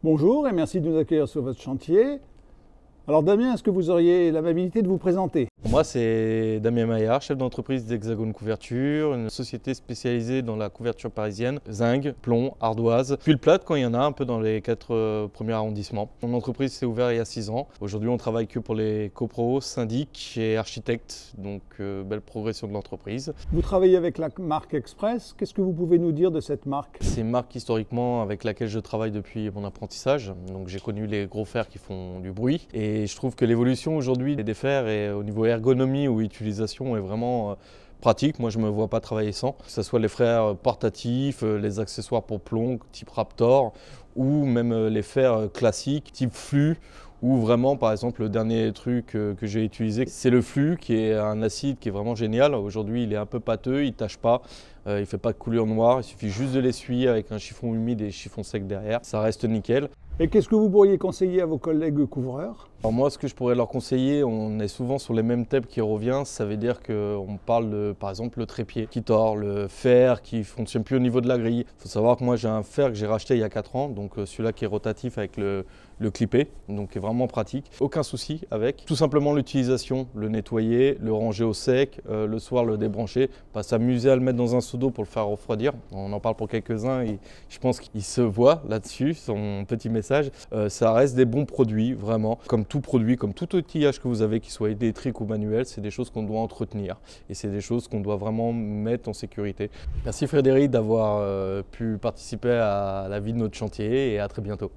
Bonjour et merci de nous accueillir sur votre chantier. Alors Damien, est-ce que vous auriez l'amabilité de vous présenter? Moi, c'est Damien Maillard, chef d'entreprise d'Hexagone Couverture, une société spécialisée dans la couverture parisienne, zinc, plomb, ardoise, tuiles plates quand il y en a un peu dans les 4 premiers arrondissements. Mon entreprise s'est ouverte il y a 6 ans. Aujourd'hui, on travaille que pour les copros, syndics et architectes, donc belle progression de l'entreprise. Vous travaillez avec la marque Express. Qu'est-ce que vous pouvez nous dire de cette marque? C'est une marque historiquement avec laquelle je travaille depuis mon apprentissage. Donc j'ai connu les gros fers qui font du bruit et je trouve que l'évolution aujourd'hui des fers et au niveau ergonomie ou utilisation est vraiment pratique. Moi je ne me vois pas travailler sans. Que ce soit les fers portatifs, les accessoires pour plomb type Raptor ou même les fers classiques type flux. Ou vraiment, par exemple, le dernier truc que j'ai utilisé, c'est le flux qui est un acide qui est vraiment génial. Aujourd'hui, il est un peu pâteux, il ne tâche pas, il ne fait pas de coulure noire. Il suffit juste de l'essuyer avec un chiffon humide et chiffon sec derrière. Ça reste nickel. Et qu'est-ce que vous pourriez conseiller à vos collègues couvreurs? Alors moi, ce que je pourrais leur conseiller, on est souvent sur les mêmes thèmes qui reviennent. Ça veut dire qu'on parle de, par exemple, le trépied qui tord, le fer qui ne fonctionne plus au niveau de la grille. Il faut savoir que moi, j'ai un fer que j'ai racheté il y a 4 ans, donc celui-là qui est rotatif avec le clippé, donc qui est vraiment pratique. Aucun souci avec. Tout simplement l'utilisation, le nettoyer, le ranger au sec, le soir le débrancher, pas s'amuser à le mettre dans un seau d'eau pour le faire refroidir. On en parle pour quelques-uns et je pense qu'ils se voient là-dessus, son petit message. Ça reste des bons produits, vraiment. Comme tout produit, comme tout outillage que vous avez, qu'il soit électrique ou manuel, c'est des choses qu'on doit entretenir et c'est des choses qu'on doit vraiment mettre en sécurité. Merci Frédéric d'avoir pu participer à la vie de notre chantier et à très bientôt.